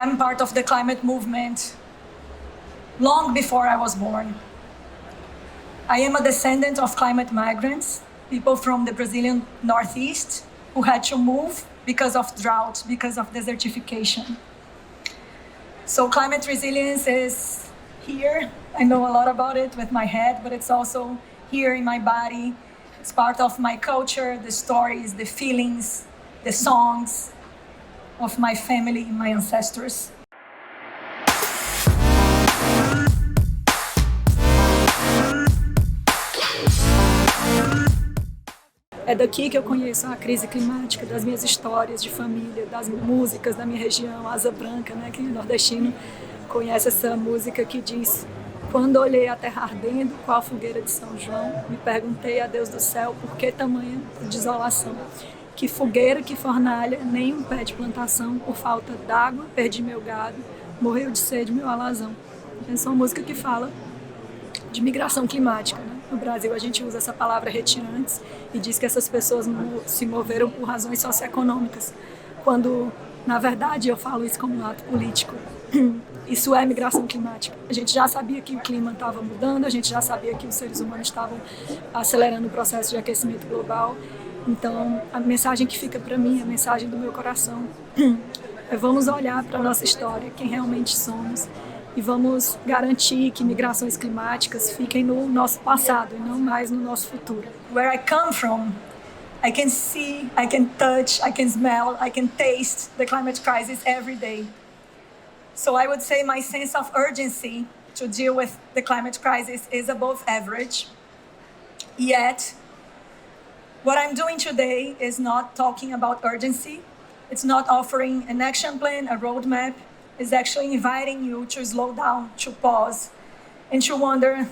I'm part of the climate movement long before I was born. I am a descendant of climate migrants, people from the Brazilian Northeast who had to move because of drought, because of desertification. So climate resilience is here. I know a lot about it with my head, but it's also here in my body. It's part of my culture, the stories, the feelings, the songs of my family, my ancestors. É daqui que eu conheço a crise climática, das minhas histórias de família, das músicas da minha região, Asa Branca, né? Quem é nordestino conhece essa música que diz: quando olhei a terra ardendo, qual fogueira de São João, me perguntei a Deus do céu por que tamanha desolação. Que fogueira, que fornalha, nem um pé de plantação, por falta d'água, perdi meu gado, morreu de sede meu alazão. Essa é uma música que fala de migração climática, né? No Brasil a gente usa essa palavra retirantes e diz que essas pessoas se moveram por razões socioeconômicas, quando na verdade eu falo isso como um ato político. Isso é migração climática. A gente já sabia que o clima estava mudando, a gente já sabia que os seres humanos estavam acelerando o processo de aquecimento global. Então, a mensagem que fica para mim, a mensagem do meu coração, é: vamos olhar para a nossa história, quem realmente somos, e vamos garantir que migrações climáticas fiquem no nosso passado e não mais no nosso futuro. Where I come from, I can see, I can touch, I can smell, I can taste the climate crisis every day. So I would say my sense of urgency to deal with the climate crisis is above average. Yet, what I'm doing today is not talking about urgency. It's not offering an action plan, a roadmap. It's actually inviting you to slow down, to pause, and to wonder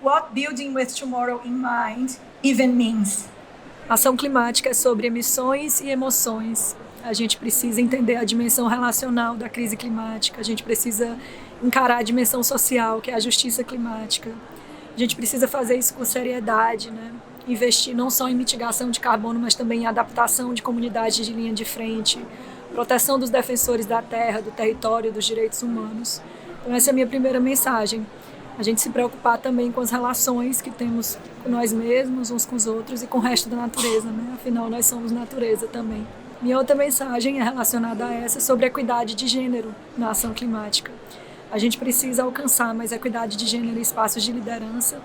what building with tomorrow in mind even means. Ação climática é sobre emissões e emoções. A gente precisa entender a dimensão relacional da crise climática. A gente precisa encarar a dimensão social, que é a justiça climática. A gente precisa fazer isso com seriedade, né? Investir não só em mitigação de carbono, mas também em adaptação de comunidades de linha de frente, proteção dos defensores da terra, do território, dos direitos humanos. Então essa é a minha primeira mensagem. A gente se preocupar também com as relações que temos com nós mesmos, uns com os outros e com o resto da natureza, né? Afinal, nós somos natureza também. Minha outra mensagem é relacionada a essa, sobre equidade de gênero na ação climática. A gente precisa alcançar mais equidade de gênero em espaços de liderança,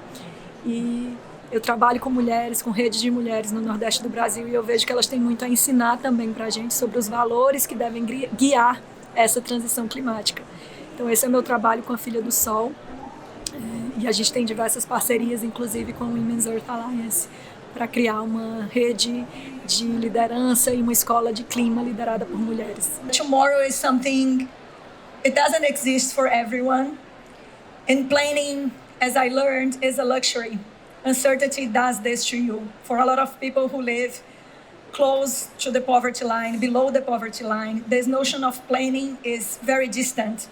e eu trabalho com mulheres, com redes de mulheres no Nordeste do Brasil, e eu vejo que elas têm muito a ensinar também para a gente sobre os valores que devem guiar essa transição climática. Então esse é o meu trabalho com a Filha do Sol, e a gente tem diversas parcerias, inclusive com o Women's Earth Alliance, para criar uma rede de liderança e uma escola de clima liderada por mulheres. Tomorrow is something, it doesn't exist for everyone. And planning, as I learned, is a luxury. Uncertainty does this to you. For a lot of people who live close to the poverty line, below the poverty line, this notion of planning is very distant.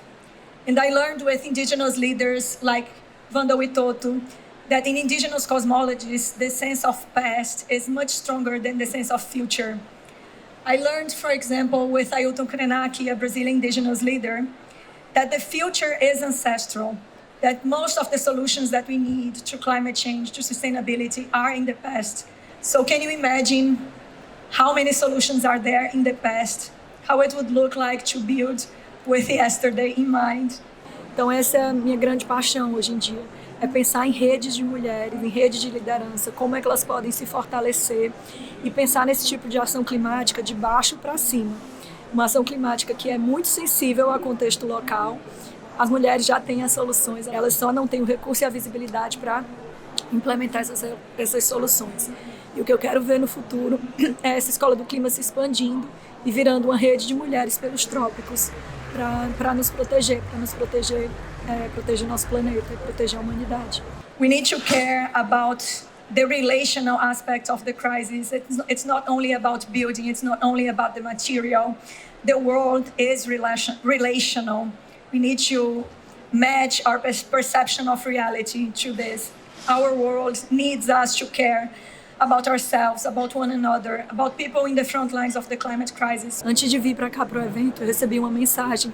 And I learned with indigenous leaders like Wanda Witoto that in indigenous cosmologies, the sense of past is much stronger than the sense of future. I learned, for example, with Ailton Krenak, a Brazilian indigenous leader, that the future is ancestral, that most of the solutions that we need to climate change, to sustainability, are in the past. So can you imagine how many solutions are there in the past, how it would look like to build with yesterday in mind? Então essa é a minha grande paixão hoje em dia, é pensar em redes de mulheres, em redes de liderança, como é que elas podem se fortalecer e pensar nesse tipo de ação climática de baixo para cima. Uma ação climática que é muito sensível ao contexto local. As mulheres já têm as soluções, elas só não têm o recurso e a visibilidade para implementar essas soluções. E o que eu quero ver no futuro é essa escola do clima se expandindo e virando uma rede de mulheres pelos trópicos para nos proteger, proteger o nosso planeta e proteger a humanidade. We need to care about the relational aspect of the crisis. It's not only about building, it's not only about the material. The world is relational. We need to match our perception of reality to this. Our world needs us to care about ourselves, about one another, about people in the front lines of the climate crisis. Antes de vir para cá para o evento, eu recebi uma mensagem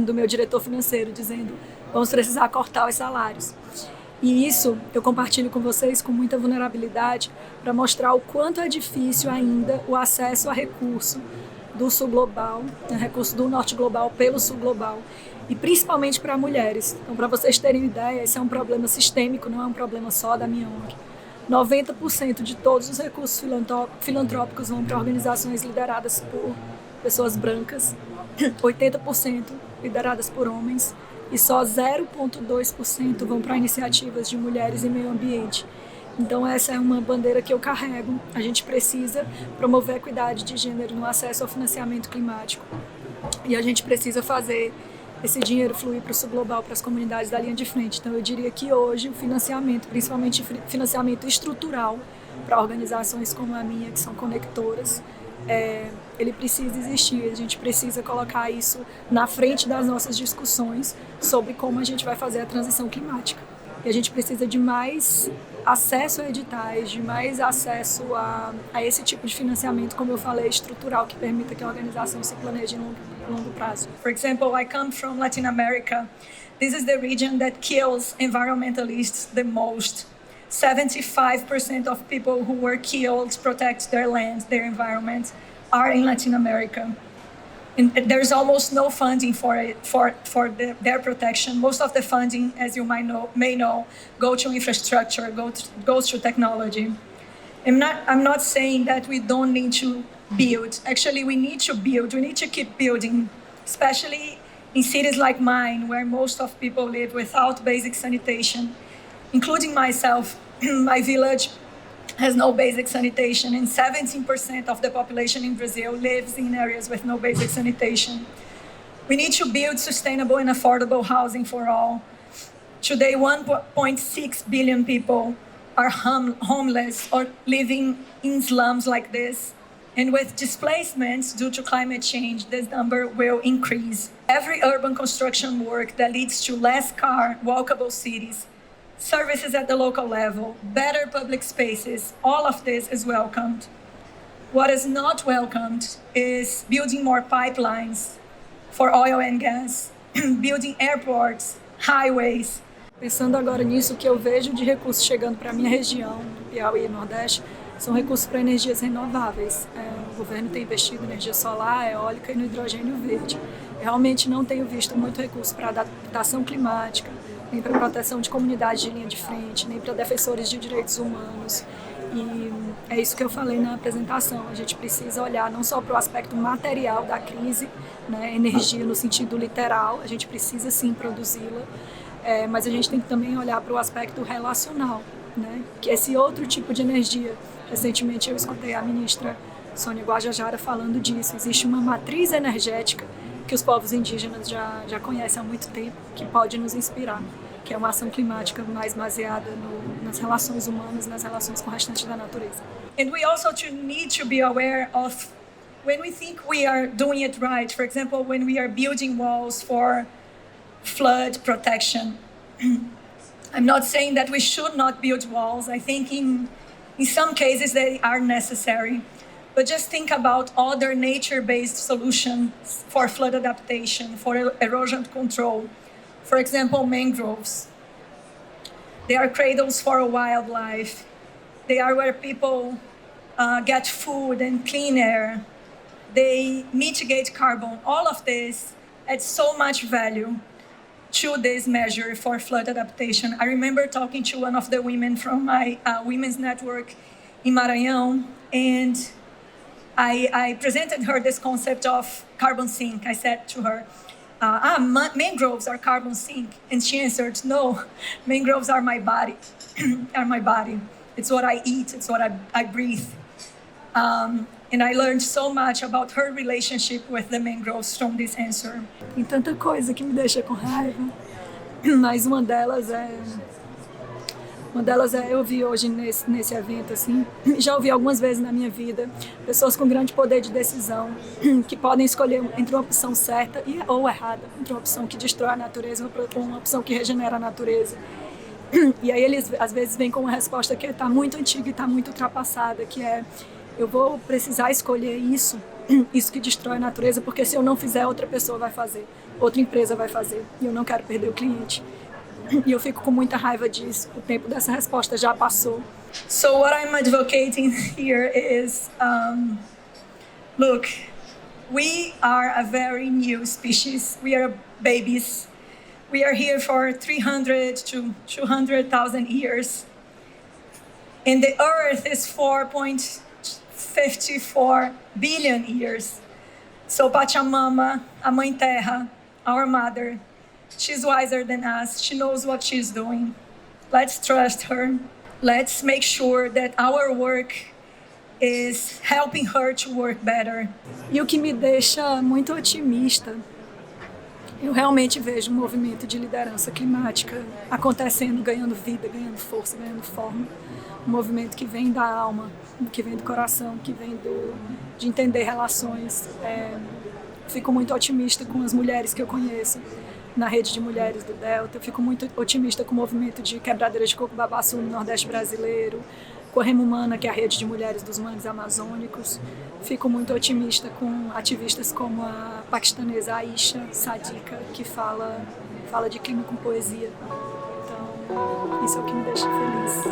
do meu diretor financeiro dizendo: vamos precisar cortar os salários. E isso eu compartilho com vocês com muita vulnerabilidade para mostrar o quanto é difícil ainda o acesso a recurso do sul global, recurso do norte global pelo sul global, e principalmente para mulheres. Então, para vocês terem ideia, esse é um problema sistêmico, não é um problema só da minha ONG. 90% de todos os recursos filantrópicos vão para organizações lideradas por pessoas brancas, 80% lideradas por homens, e só 0,2% vão para iniciativas de mulheres e meio ambiente. Então essa é uma bandeira que eu carrego. A gente precisa promover a equidade de gênero no acesso ao financiamento climático. E a gente precisa fazer esse dinheiro fluir para o sul global, para as comunidades da linha de frente. Então eu diria que hoje o financiamento, principalmente financiamento estrutural para organizações como a minha, que são conectoras, ele precisa existir. A gente precisa colocar isso na frente das nossas discussões sobre como a gente vai fazer a transição climática. E a gente precisa de mais acesso a editais, de mais acesso a esse tipo de financiamento, como eu falei, estrutural, que permita que a organização se planeje em longo prazo. For example, I come from Latin America. This is the region that kills environmentalists the most. 75% of people who were killed to protect their land, their environment, are in Latin America. And there's almost no funding for it, for their protection. Most of the funding, as you may know, go to infrastructure, goes to technology. I'm not saying that we don't need to build. Actually, we need to build. We need to keep building, especially in cities like mine, where most of people live without basic sanitation, including myself. My village has no basic sanitation, and 17% of the population in Brazil lives in areas with no basic sanitation. We need to build sustainable and affordable housing for all. Today, 1.6 billion people are homeless or living in slums like this. And with displacements due to climate change, this number will increase. Every urban construction work that leads to less car, walkable cities, services at the local level, better public spaces, all of this is welcomed. What is not welcomed is building more pipelines for oil and gas, building airports, highways. Pensando agora nisso, o que eu vejo de recursos chegando para a minha região, do Piauí e Nordeste, são recursos para energias renováveis. O governo tem investido em energia solar, eólica e no hidrogênio verde. Eu realmente não tenho visto muito recurso para adaptação climática, nem para proteção de comunidades de linha de frente, nem para defensores de direitos humanos. E é isso que eu falei na apresentação. A gente precisa olhar não só para o aspecto material da crise, né, energia no sentido literal, a gente precisa sim produzi-la, mas a gente tem que também olhar para o aspecto relacional, né, que esse outro tipo de energia. Recentemente eu escutei a ministra Sônia Guajajara falando disso. Existe uma matriz energética que os povos indígenas já conhecem há muito tempo, que pode nos inspirar, que é uma ação climática mais baseada nas relações humanas, nas relações com o restante da natureza. And we also need to be aware of when we think we are doing it right. For example, when we are building walls for flood protection. I'm not saying that we should not build walls. I think in some cases they are necessary. But just think about other nature-based solutions for flood adaptation, for erosion control. For example, mangroves. They are cradles for wildlife. They are where people get food and clean air. They mitigate carbon. All of this adds so much value to this measure for flood adaptation. I remember talking to one of the women from my women's network in Maranhão, and I presented her this concept of carbon sink. I said to her, mangroves are carbon sink. And she answered, no, mangroves are my body, are my body. It's what I eat, it's what I breathe. And I learned so much about her relationship with the mangroves from this answer. Tem tanta coisa que me deixa com raiva, mas uma delas é eu vi hoje nesse evento, assim, já ouvi algumas vezes na minha vida, pessoas com grande poder de decisão, que podem escolher entre uma opção certa ou errada, entre uma opção que destrói a natureza ou uma opção que regenera a natureza. E aí eles às vezes vêm com uma resposta que está muito antiga e está muito ultrapassada, que é: eu vou precisar escolher isso que destrói a natureza, porque se eu não fizer, outra pessoa vai fazer, outra empresa vai fazer, e eu não quero perder o cliente. E eu fico com muita raiva disso. O tempo dessa resposta já passou. So what I'm advocating here is, look, we are a very new species. We are babies. We are here for 300 to 200,000 years. And the Earth is 4.54 billion years. So Pachamama, a Mãe Terra, our mother, she's wiser than us. She knows what she's doing. Let's trust her. Let's make sure that our work is helping her to work better. E o que me deixa muito otimista, eu realmente vejo um movimento de liderança climática acontecendo, ganhando vida, ganhando força, ganhando forma. Um movimento que vem da alma, que vem do coração, que vem de entender relações. Fico muito otimista com as mulheres que eu conheço na rede de mulheres do Delta. Eu fico muito otimista com o movimento de quebradeira de coco babaçu no Nordeste brasileiro, com a Remo Humana, que é a rede de mulheres dos mangues amazônicos. Fico muito otimista com ativistas como a paquistanesa Aisha Sadika, que fala de clima com poesia. Então, isso é o que me deixa feliz.